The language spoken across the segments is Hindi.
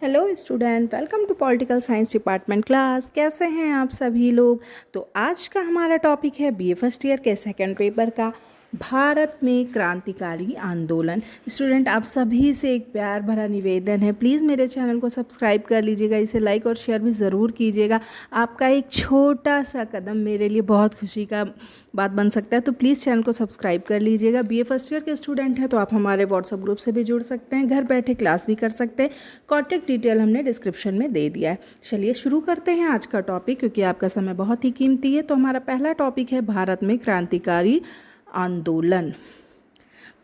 Hello student, welcome to political science department class. कैसे हैं आप सभी लोग। तो आज का हमारा टॉपिक है बीए फर्स्ट ईयर के सेकंड पेपर का भारत में क्रांतिकारी आंदोलन। स्टूडेंट, आप सभी से एक प्यार भरा निवेदन है, प्लीज़ मेरे चैनल को सब्सक्राइब कर लीजिएगा, इसे लाइक और शेयर भी ज़रूर कीजिएगा। आपका एक छोटा सा कदम मेरे लिए बहुत खुशी का बात बन सकता है, तो प्लीज़ चैनल को सब्सक्राइब कर लीजिएगा। बीए फर्स्ट ईयर के स्टूडेंट हैं तो आप हमारे व्हाट्सएप ग्रुप से भी जुड़ सकते हैं, घर बैठे क्लास भी कर सकते हैं। कॉन्टैक्ट डिटेल हमने डिस्क्रिप्शन में दे दिया है। चलिए शुरू करते हैं आज का टॉपिक, क्योंकि आपका समय बहुत ही कीमती है। तो हमारा पहला टॉपिक है भारत में क्रांतिकारी आंदोलन।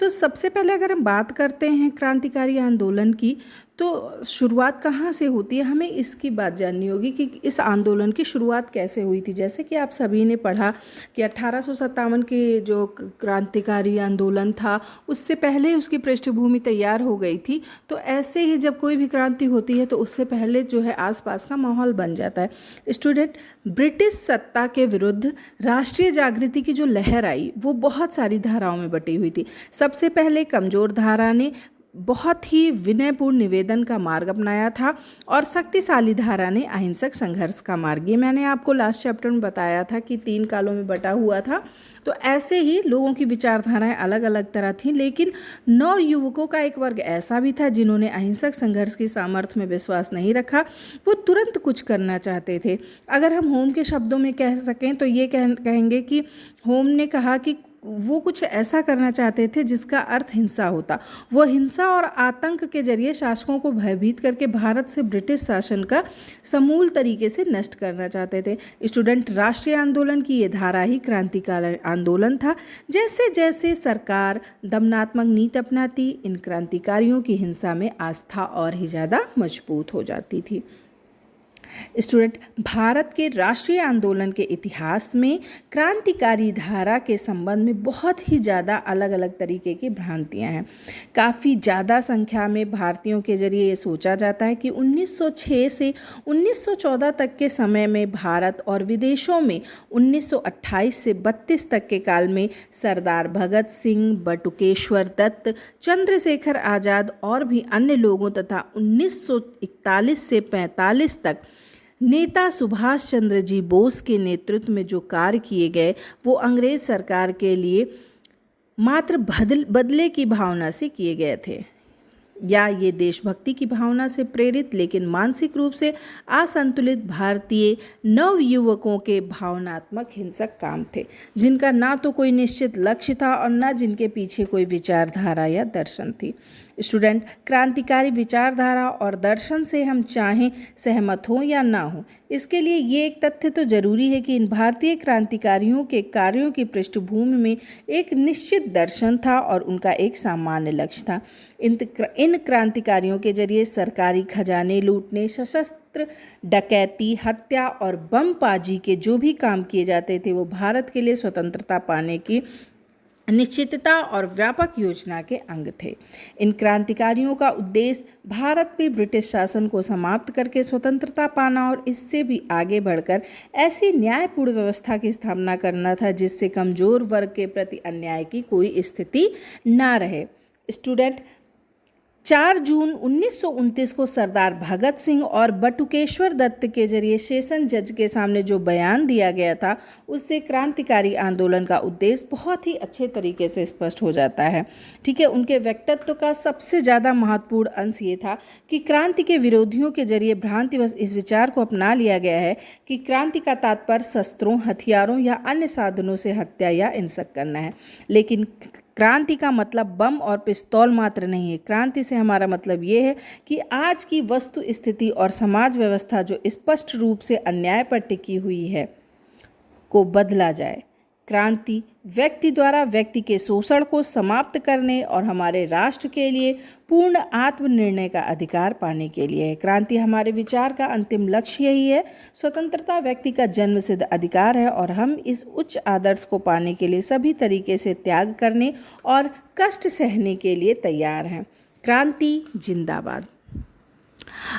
तो सबसे पहले अगर हम बात करते हैं क्रांतिकारी आंदोलन की, तो शुरुआत कहाँ से होती है, हमें इसकी बात जाननी होगी कि इस आंदोलन की शुरुआत कैसे हुई थी। जैसे कि आप सभी ने पढ़ा कि 1857 के जो क्रांतिकारी आंदोलन था, उससे पहले उसकी पृष्ठभूमि तैयार हो गई थी। तो ऐसे ही जब कोई भी क्रांति होती है तो उससे पहले जो है आसपास का माहौल बन जाता है। स्टूडेंट, ब्रिटिश सत्ता के विरुद्ध राष्ट्रीय जागृति की जो लहर आई वो बहुत सारी धाराओं में बटी हुई थी। सबसे पहले कमजोर धारा ने बहुत ही विनयपूर्ण निवेदन का मार्ग अपनाया था और शक्तिशाली धारा ने अहिंसक संघर्ष का मार्ग। ये मैंने आपको लास्ट चैप्टर में बताया था कि 3 कालों में बटा हुआ था। तो ऐसे ही लोगों की विचारधाराएं अलग अलग तरह थीं, लेकिन 9 युवकों का एक वर्ग ऐसा भी था जिन्होंने अहिंसक संघर्ष की सामर्थ्य में विश्वास नहीं रखा। वो तुरंत कुछ करना चाहते थे। अगर हम होम के शब्दों में कह सकें तो ये कहेंगे कि होम ने कहा कि वो कुछ ऐसा करना चाहते थे जिसका अर्थ हिंसा होता। वो हिंसा और आतंक के जरिए शासकों को भयभीत करके भारत से ब्रिटिश शासन का समूल तरीके से नष्ट करना चाहते थे। स्टूडेंट, राष्ट्रीय आंदोलन की ये धारा ही क्रांतिकारी आंदोलन था। जैसे जैसे सरकार दमनात्मक नीति अपनाती, इन क्रांतिकारियों की हिंसा में आस्था और ही ज़्यादा मजबूत हो जाती थी। स्टूडेंट, भारत के राष्ट्रीय आंदोलन के इतिहास में क्रांतिकारी धारा के संबंध में बहुत ही ज़्यादा अलग अलग तरीके की भ्रांतियां हैं। काफ़ी ज़्यादा संख्या में भारतीयों के जरिए ये सोचा जाता है कि 1906 से 1914 तक के समय में भारत और विदेशों में 1928 से 32 तक के काल में सरदार भगत सिंह, बटुकेश्वर दत्त, चंद्रशेखर आज़ाद और भी अन्य लोगों तथा 1941 से 45 तक नेता सुभाष चंद्र जी बोस के नेतृत्व में जो कार्य किए गए वो अंग्रेज सरकार के लिए मात्र बदले की भावना से किए गए थे, या ये देशभक्ति की भावना से प्रेरित लेकिन मानसिक रूप से असंतुलित भारतीय नवयुवकों के भावनात्मक हिंसक काम थे, जिनका ना तो कोई निश्चित लक्ष्य था और ना जिनके पीछे कोई विचारधारा या दर्शन थी। स्टूडेंट, क्रांतिकारी विचारधारा और दर्शन से हम चाहें सहमत हों या ना हो, इसके लिए ये एक तथ्य तो जरूरी है कि इन भारतीय क्रांतिकारियों के कार्यों की पृष्ठभूमि में एक निश्चित दर्शन था और उनका एक सामान्य लक्ष्य था। इन क्रांतिकारियों के जरिए सरकारी खजाने लूटने, सशस्त्र डकैती, हत्या और बमबाजी के जो भी काम किए जाते थे वो भारत के लिए स्वतंत्रता पाने की निश्चितता और व्यापक योजना के अंग थे। इन क्रांतिकारियों का उद्देश्य भारत में ब्रिटिश शासन को समाप्त करके स्वतंत्रता पाना और इससे भी आगे बढ़कर ऐसी न्यायपूर्ण व्यवस्था की स्थापना करना था जिससे कमजोर वर्ग के प्रति अन्याय की कोई स्थिति ना रहे। स्टूडेंट, 4 जून 1929 को सरदार भगत सिंह और बटुकेश्वर दत्त के जरिए सेशन जज के सामने जो बयान दिया गया था उससे क्रांतिकारी आंदोलन का उद्देश्य बहुत ही अच्छे तरीके से स्पष्ट हो जाता है। ठीक है, उनके व्यक्तित्व का सबसे ज़्यादा महत्वपूर्ण अंश ये था कि क्रांति के विरोधियों के जरिए भ्रांतिवश इस विचार को अपना लिया गया है कि क्रांति का तात्पर्य शस्त्रों, हथियारों या अन्य साधनों से हत्या या हिंसक करना है। लेकिन क्रांति का मतलब बम और पिस्तौल मात्र नहीं है। क्रांति से हमारा मतलब ये है कि आज की वस्तु स्थिति और समाज व्यवस्था जो स्पष्ट रूप से अन्याय पर टिकी हुई है को बदला जाए। क्रांति व्यक्ति द्वारा व्यक्ति के शोषण को समाप्त करने और हमारे राष्ट्र के लिए पूर्ण आत्मनिर्णय का अधिकार पाने के लिए है। क्रांति हमारे विचार का अंतिम लक्ष्य यही है। स्वतंत्रता व्यक्ति का जन्मसिद्ध अधिकार है और हम इस उच्च आदर्श को पाने के लिए सभी तरीके से त्याग करने और कष्ट सहने के लिए तैयार हैं। क्रांति जिंदाबाद।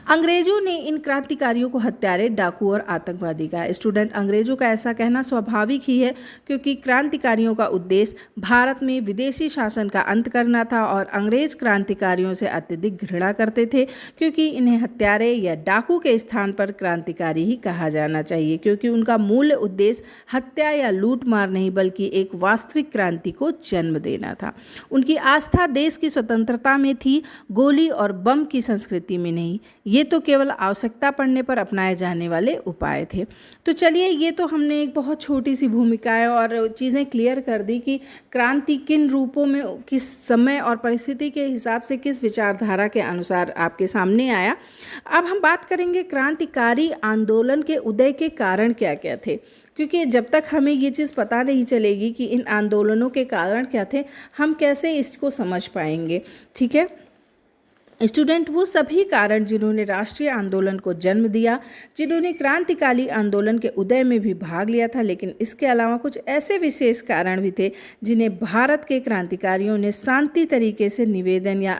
अंग्रेजों ने इन क्रांतिकारियों को हत्यारे, डाकू और आतंकवादी कहा। स्टूडेंट, अंग्रेजों का ऐसा कहना स्वाभाविक ही है क्योंकि क्रांतिकारियों का उद्देश्य भारत में विदेशी शासन का अंत करना था और अंग्रेज क्रांतिकारियों से अत्यधिक घृणा करते थे क्योंकि इन्हें हत्यारे या डाकू के स्थान पर क्रांतिकारी ही कहा जाना चाहिए क्योंकि उनका मूल उद्देश्य हत्या या लूट मार नहीं बल्कि एक वास्तविक क्रांति को जन्म देना था। उनकी आस्था देश की स्वतंत्रता में थी, गोली और बम की संस्कृति में नहीं। ये तो केवल आवश्यकता पड़ने पर अपनाए जाने वाले उपाय थे। तो चलिए, ये तो हमने एक बहुत छोटी सी भूमिकाएं और चीज़ें क्लियर कर दी कि क्रांति किन रूपों में, किस समय और परिस्थिति के हिसाब से, किस विचारधारा के अनुसार आपके सामने आया। अब हम बात करेंगे क्रांतिकारी आंदोलन के उदय के कारण क्या क्या थे, क्योंकि जब तक हमें ये चीज़ पता नहीं चलेगी कि इन आंदोलनों के कारण क्या थे, हम कैसे इसको समझ पाएंगे। ठीक है स्टूडेंट, वो सभी कारण जिन्होंने राष्ट्रीय आंदोलन को जन्म दिया, जिन्होंने क्रांतिकारी आंदोलन के उदय में भी भाग लिया था, लेकिन इसके अलावा कुछ ऐसे विशेष कारण भी थे जिन्हें भारत के क्रांतिकारियों ने शांति तरीके से निवेदन या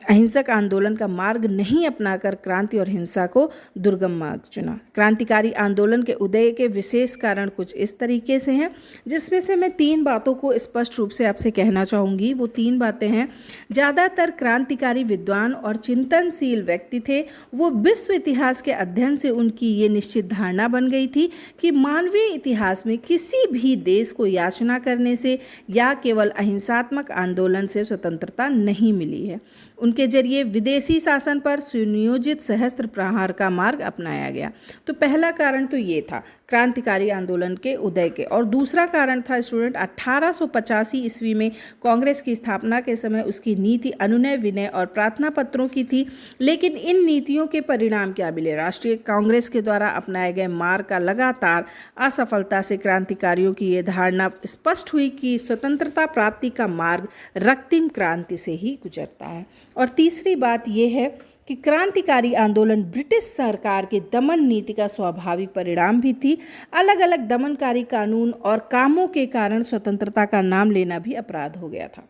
अहिंसक आंदोलन का मार्ग नहीं अपनाकर क्रांति और हिंसा को दुर्गम मार्ग चुना। क्रांतिकारी आंदोलन के उदय के विशेष कारण कुछ इस तरीके से हैं, जिसमें से मैं 3 बातों को स्पष्ट रूप से आपसे कहना चाहूँगी। वो 3 बातें हैं। ज़्यादातर क्रांतिकारी विद्वान और चिंतनशील व्यक्ति थे। वो विश्व इतिहास के अध्ययन से उनकी ये निश्चित धारणा बन गई थी कि मानवीय इतिहास में किसी भी देश को याचना करने से या केवल अहिंसात्मक आंदोलन से स्वतंत्रता नहीं मिली है। उनके जरिए विदेशी शासन पर सुनियोजित सहस्त्र प्रहार का मार्ग अपनाया गया। तो पहला कारण तो ये था क्रांतिकारी आंदोलन के उदय के। और दूसरा कारण था स्टूडेंट 1885 ईस्वी में कांग्रेस की स्थापना के समय उसकी नीति अनुनय, विनय और प्रार्थना पत्रों की थी। लेकिन इन नीतियों के परिणाम क्या मिले? राष्ट्रीय कांग्रेस के द्वारा अपनाए गए मार्ग का लगातार असफलता से क्रांतिकारियों की ये धारणा स्पष्ट हुई कि स्वतंत्रता प्राप्ति का मार्ग रक्तिम क्रांति से ही गुजरता है। और तीसरी बात यह है कि क्रांतिकारी आंदोलन ब्रिटिश सरकार के दमन नीति का स्वाभाविक परिणाम भी थी। अलग अलग दमनकारी कानून और कामों के कारण स्वतंत्रता का नाम लेना भी अपराध हो गया था।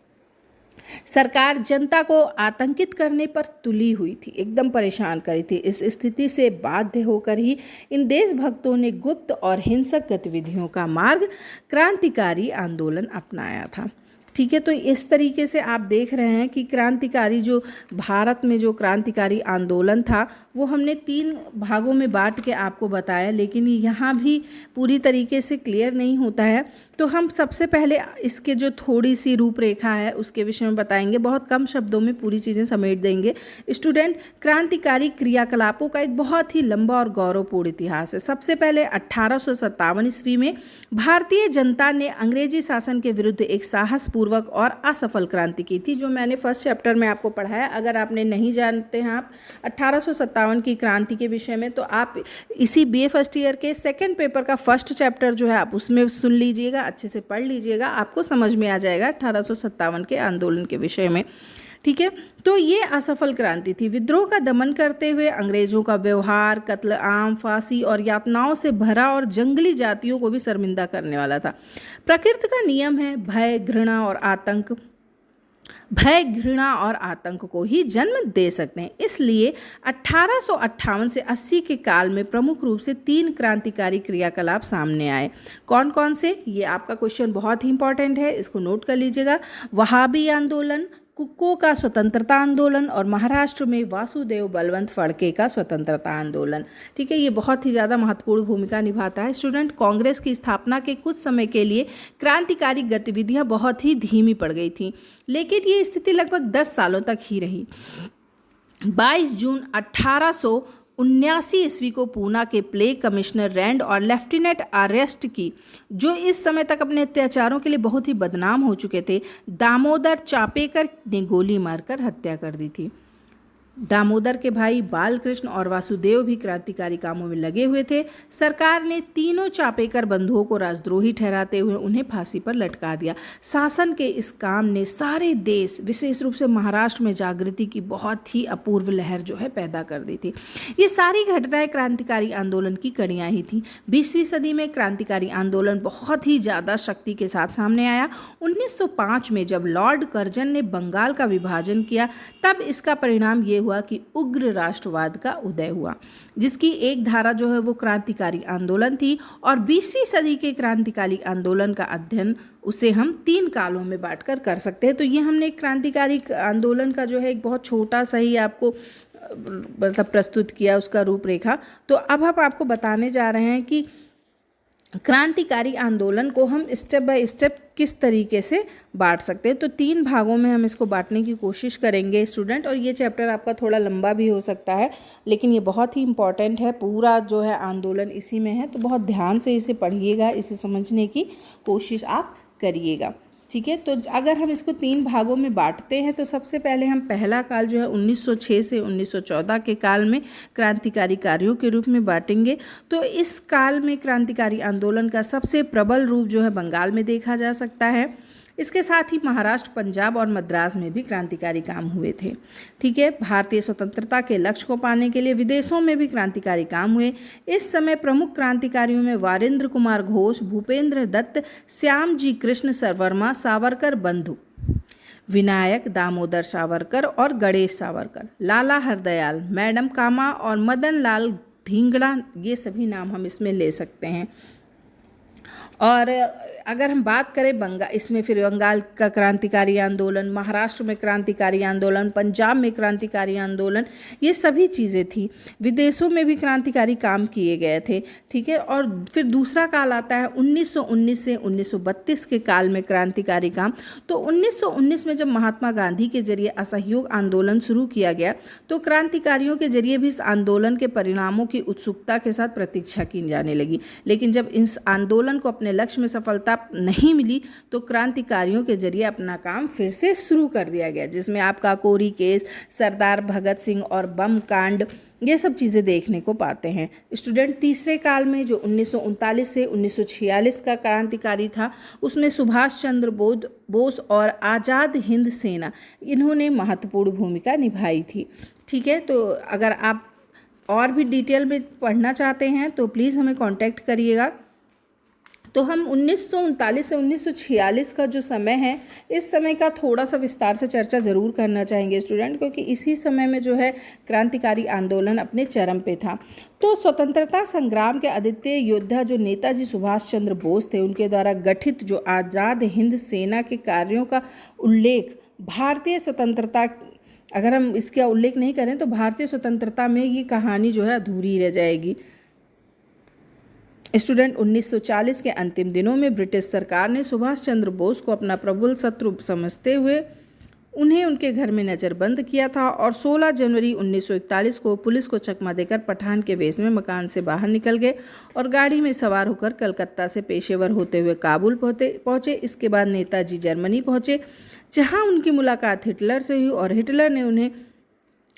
सरकार जनता को आतंकित करने पर तुली हुई थी, एकदम परेशान करी थी। इस स्थिति से बाध्य होकर ही इन देशभक्तों ने गुप्त और हिंसक गतिविधियों का मार्ग क्रांतिकारी आंदोलन अपनाया था। ठीक है, तो इस तरीके से आप देख रहे हैं कि क्रांतिकारी जो भारत में जो क्रांतिकारी आंदोलन था वो हमने 3 भागों में बांट के आपको बताया, लेकिन यहाँ भी पूरी तरीके से क्लियर नहीं होता है। तो हम सबसे पहले इसके जो थोड़ी सी रूपरेखा है उसके विषय में बताएंगे, बहुत कम शब्दों में पूरी चीज़ें समेट देंगे। स्टूडेंट, क्रांतिकारी क्रियाकलापों का एक बहुत ही लंबा और गौरवपूर्ण इतिहास है। सबसे पहले 1857 ईस्वी में भारतीय जनता ने अंग्रेजी शासन के विरुद्ध एक साहसपूर्वक और असफल क्रांति की थी, जो मैंने फर्स्ट चैप्टर में आपको पढ़ाया। अगर आपने नहीं जानते हैं आप 1857 की क्रांति के विषय में, तो आप इसी BA फर्स्ट ईयर के सेकेंड पेपर का फर्स्ट चैप्टर जो है आप उसमें सुन लीजिएगा, अच्छे से पढ़ लीजिएगा, आपको समझ में आ जाएगा 1857 के आंदोलन के विषय में। ठीक है, तो ये असफल क्रांति थी। विद्रोह का दमन करते हुए अंग्रेजों का व्यवहार कत्ल आम, फांसी और यातनाओं से भरा और जंगली जातियों को भी शर्मिंदा करने वाला था। प्रकृति का नियम है भय, घृणा और आतंक को ही जन्म दे सकते हैं। इसलिए 1858 से 80 के काल में प्रमुख रूप से 3 क्रांतिकारी क्रियाकलाप सामने आए। कौन कौन से? ये आपका क्वेश्चन बहुत ही इंपॉर्टेंट है, इसको नोट कर लीजिएगा। वहाबी आंदोलन, कुक्को का स्वतंत्रता आंदोलन और महाराष्ट्र में वासुदेव बलवंत फड़के का स्वतंत्रता आंदोलन। ठीक है, ये बहुत ही ज़्यादा महत्वपूर्ण भूमिका निभाता है। स्टूडेंट, कांग्रेस की स्थापना के कुछ समय के लिए क्रांतिकारी गतिविधियां बहुत ही धीमी पड़ गई थीं, लेकिन ये स्थिति लगभग 10 सालों तक ही रही। 22 जून 1879 ईस्वी को पूना के प्लेग कमिश्नर रैंड और लेफ्टिनेंट आरेस्ट की, जो इस समय तक अपने अत्याचारों के लिए बहुत ही बदनाम हो चुके थे, दामोदर चापेकर ने गोली मारकर हत्या कर दी थी। दामोदर के भाई बालकृष्ण और वासुदेव भी क्रांतिकारी कामों में लगे हुए थे। सरकार ने तीनों चापेकर बंधुओं को राजद्रोही ठहराते हुए उन्हें फांसी पर लटका दिया। शासन के इस काम ने सारे देश, विशेष रूप से महाराष्ट्र में जागृति की बहुत ही अपूर्व लहर जो है पैदा कर दी थी। ये सारी घटनाएं क्रांतिकारी आंदोलन की कड़ियाँ ही थीं। 20वीं सदी में क्रांतिकारी आंदोलन बहुत ही ज़्यादा शक्ति के साथ सामने आया। 1905 में जब लॉर्ड कर्जन ने बंगाल का विभाजन किया, तब इसका परिणाम ये हुआ कि उग्र राष्ट्रवाद का उदय हुआ, जिसकी एक धारा जो है वो क्रांतिकारी आंदोलन थी। और 20वीं सदी के क्रांतिकारी आंदोलन का अध्ययन उसे हम 3 कालों में बांटकर कर सकते हैं। तो ये हमने क्रांतिकारी आंदोलन का जो है एक बहुत छोटा सा ही आपको मतलब प्रस्तुत किया उसका रूपरेखा। तो अब हम आपको बताने जा रहे हैं कि क्रांतिकारी आंदोलन को हम स्टेप बाय स्टेप किस तरीके से बांट सकते हैं। तो 3 भागों में हम इसको बांटने की कोशिश करेंगे स्टूडेंट। और ये चैप्टर आपका थोड़ा लंबा भी हो सकता है, लेकिन ये बहुत ही इम्पॉर्टेंट है। पूरा जो है आंदोलन इसी में है, तो बहुत ध्यान से इसे पढ़िएगा, इसे समझने की कोशिश आप करिएगा, ठीक है। तो अगर हम इसको 3 भागों में बांटते हैं तो सबसे पहले हम पहला काल जो है 1906 से 1914 के काल में क्रांतिकारी कार्यों के रूप में बांटेंगे। तो इस काल में क्रांतिकारी आंदोलन का सबसे प्रबल रूप जो है बंगाल में देखा जा सकता है। इसके साथ ही महाराष्ट्र, पंजाब और मद्रास में भी क्रांतिकारी काम हुए थे, ठीक है। भारतीय स्वतंत्रता के लक्ष्य को पाने के लिए विदेशों में भी क्रांतिकारी काम हुए। इस समय प्रमुख क्रांतिकारियों में वारेंद्र कुमार घोष, भूपेंद्र दत्त, श्यामजी कृष्ण सरवर्मा, सावरकर बंधु, विनायक दामोदर सावरकर और गणेश सावरकर, लाला हरदयाल, मैडम कामा और मदन लाल धींगड़ा, ये सभी नाम हम इसमें ले सकते हैं। और अगर हम बात करें इसमें फिर बंगाल का क्रांतिकारी आंदोलन, महाराष्ट्र में क्रांतिकारी आंदोलन, पंजाब में क्रांतिकारी आंदोलन, ये सभी चीज़ें थी। विदेशों में भी क्रांतिकारी काम किए गए थे, ठीक है। और फिर दूसरा काल आता है 1919 से 1932 के काल में क्रांतिकारी काम। तो 1919 में जब महात्मा गांधी के जरिए असहयोग आंदोलन शुरू किया गया तो क्रांतिकारियों के जरिए भी इस आंदोलन के परिणामों की उत्सुकता के साथ प्रतीक्षा की जाने लगी। लेकिन जब इस आंदोलन को अपने लक्ष्य में सफलता नहीं मिली तो क्रांतिकारियों के जरिए अपना काम फिर से शुरू कर दिया गया, जिसमें आपका कोरी केस, सरदार भगत सिंह और बम कांड, ये सब चीज़ें देखने को पाते हैं स्टूडेंट। तीसरे काल में जो 1939 से 1946 का क्रांतिकारी था, उसमें सुभाष चंद्र बोस और आज़ाद हिंद सेना, इन्होंने महत्वपूर्ण भूमिका निभाई थी, ठीक है। तो अगर आप और भी डिटेल में पढ़ना चाहते हैं तो प्लीज़ हमें कांटेक्ट करिएगा। तो हम 1939 से 1946 का जो समय है, इस समय का थोड़ा सा विस्तार से चर्चा ज़रूर करना चाहेंगे स्टूडेंट, क्योंकि इसी समय में जो है क्रांतिकारी आंदोलन अपने चरम पे था। तो स्वतंत्रता संग्राम के अद्वितीय योद्धा जो नेताजी सुभाष चंद्र बोस थे, उनके द्वारा गठित जो आज़ाद हिंद सेना के कार्यों का उल्लेख भारतीय स्वतंत्रता, अगर हम इसका उल्लेख नहीं करें तो भारतीय स्वतंत्रता में ये कहानी जो है अधूरी रह जाएगी। स्टूडेंट 1940 के अंतिम दिनों में ब्रिटिश सरकार ने सुभाष चंद्र बोस को अपना प्रबल शत्रु समझते हुए उन्हें उनके घर में नज़रबंद किया था और 16 जनवरी 1941 को पुलिस को चकमा देकर पठान के वेश में मकान से बाहर निकल गए और गाड़ी में सवार होकर कलकत्ता से पेशेवर होते हुए काबुल पहुँचे। इसके बाद नेताजी जर्मनी पहुँचे, जहाँ उनकी मुलाकात हिटलर से हुई और हिटलर ने उन्हें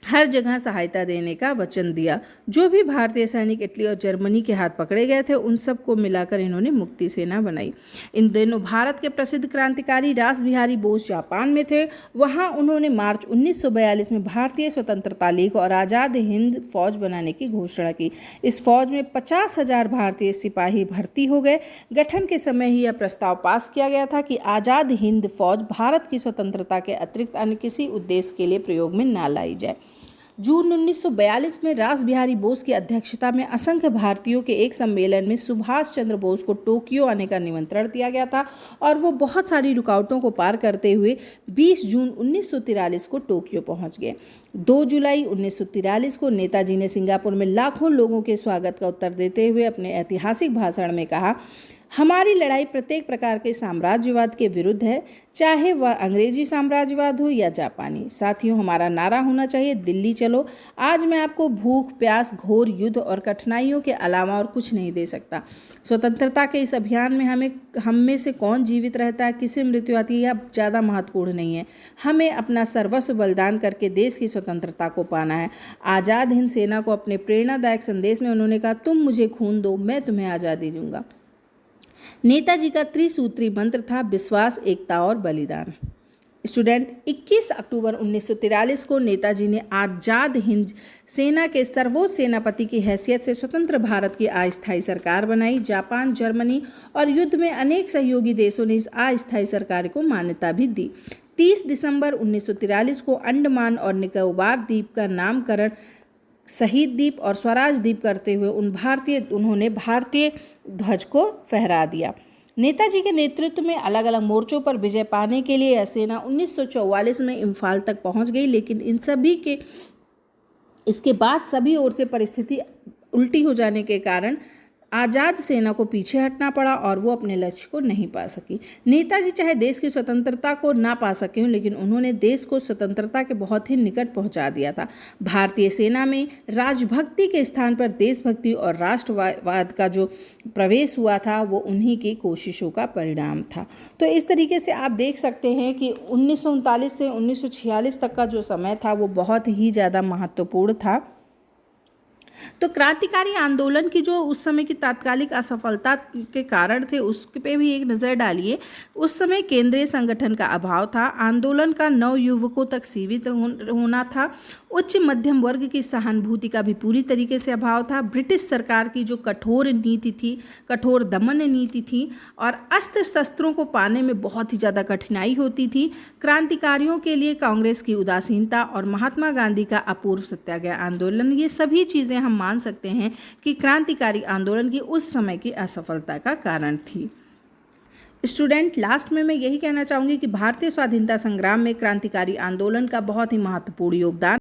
हर जगह सहायता देने का वचन दिया। जो भी भारतीय सैनिक इटली और जर्मनी के हाथ पकड़े गए थे, उन सबको मिलाकर इन्होंने मुक्ति सेना बनाई। इन दिनों भारत के प्रसिद्ध क्रांतिकारी रास बिहारी बोस जापान में थे। वहां उन्होंने मार्च 1942 में भारतीय स्वतंत्रता लीग और आज़ाद हिंद फौज बनाने की घोषणा की। इस फौज में 50,000 भारतीय सिपाही भर्ती हो गए। गठन के समय ही यह प्रस्ताव पास किया गया था कि आज़ाद हिंद फौज भारत की स्वतंत्रता के अतिरिक्त अन्य किसी उद्देश्य के लिए प्रयोग में न लाई जाए। जून 1942 में रास बिहारी बोस की अध्यक्षता में असंख्य भारतीयों के एक सम्मेलन में सुभाष चंद्र बोस को टोक्यो आने का निमंत्रण दिया गया था और वो बहुत सारी रुकावटों को पार करते हुए 20 जून 1943 को टोक्यो पहुंच गए। 2 जुलाई 1943 को नेताजी ने सिंगापुर में लाखों लोगों के स्वागत का उत्तर देते हुए अपने ऐतिहासिक भाषण में कहा, हमारी लड़ाई प्रत्येक प्रकार के साम्राज्यवाद के विरुद्ध है, चाहे वह अंग्रेजी साम्राज्यवाद हो या जापानी। साथियों, हमारा नारा होना चाहिए, दिल्ली चलो। आज मैं आपको भूख, प्यास, घोर युद्ध और कठिनाइयों के अलावा और कुछ नहीं दे सकता। स्वतंत्रता के इस अभियान में हम में से कौन जीवित रहता है, किसे मृत्यु आती है, यह ज़्यादा महत्वपूर्ण नहीं है। हमें अपना सर्वस्व बलिदान करके देश की स्वतंत्रता को पाना है। आज़ाद हिंद सेना को अपने प्रेरणादायक संदेश में उन्होंने कहा, तुम मुझे खून दो, मैं तुम्हें आज़ादी दूंगा। नेताजी का त्रिसूत्री मंत्र था विश्वास, एकता और बलिदान। स्टूडेंट, 21 अक्टूबर 1943 को नेताजी ने आज़ाद हिंद सेना के सर्वोच्च सेनापति की हैसियत से स्वतंत्र भारत की अस्थायी सरकार बनाई। जापान, जर्मनी और युद्ध में अनेक सहयोगी देशों ने इस अस्थायी सरकार को मान्यता भी दी। 30 दिसंबर 1943 को अंडमान और निकोबार द्वीप का नामकरण शहीद द्वीप और स्वराज द्वीप करते हुए उन्होंने भारतीय ध्वज को फहरा दिया। नेताजी के नेतृत्व में अलग अलग मोर्चों पर विजय पाने के लिए यह सेना 1944 में इम्फाल तक पहुंच गई, लेकिन इसके बाद सभी ओर से परिस्थिति उल्टी हो जाने के कारण आज़ाद सेना को पीछे हटना पड़ा और वो अपने लक्ष्य को नहीं पा सकी। नेताजी चाहे देश की स्वतंत्रता को ना पा सके लेकिन उन्होंने देश को स्वतंत्रता के बहुत ही निकट पहुंचा दिया था। भारतीय सेना में राजभक्ति के स्थान पर देशभक्ति और राष्ट्रवाद का जो प्रवेश हुआ था वो उन्हीं की कोशिशों का परिणाम था। तो इस तरीके से आप देख सकते हैं कि 1939 से 1946 तक का जो समय था वो बहुत ही ज़्यादा महत्वपूर्ण था। तो क्रांतिकारी आंदोलन की जो उस समय की तात्कालिक असफलता के कारण थे उस पे भी एक नज़र डालिए। उस समय केंद्रीय संगठन का अभाव था, आंदोलन का नवयुवकों तक सीमित होना था, उच्च मध्यम वर्ग की सहानुभूति का भी पूरी तरीके से अभाव था, ब्रिटिश सरकार की जो कठोर नीति थी, कठोर दमन नीति थी और अस्त्र शस्त्रों को पाने में बहुत ही ज़्यादा कठिनाई होती थी, क्रांतिकारियों के लिए कांग्रेस की उदासीनता और महात्मा गांधी का अपूर्व सत्याग्रह आंदोलन, ये सभी चीज़ें हम मान सकते हैं कि क्रांतिकारी आंदोलन की उस समय की असफलता का कारण थी। स्टूडेंट, लास्ट में मैं यही कहना चाहूँगी कि भारतीय स्वाधीनता संग्राम में क्रांतिकारी आंदोलन का बहुत ही महत्वपूर्ण योगदान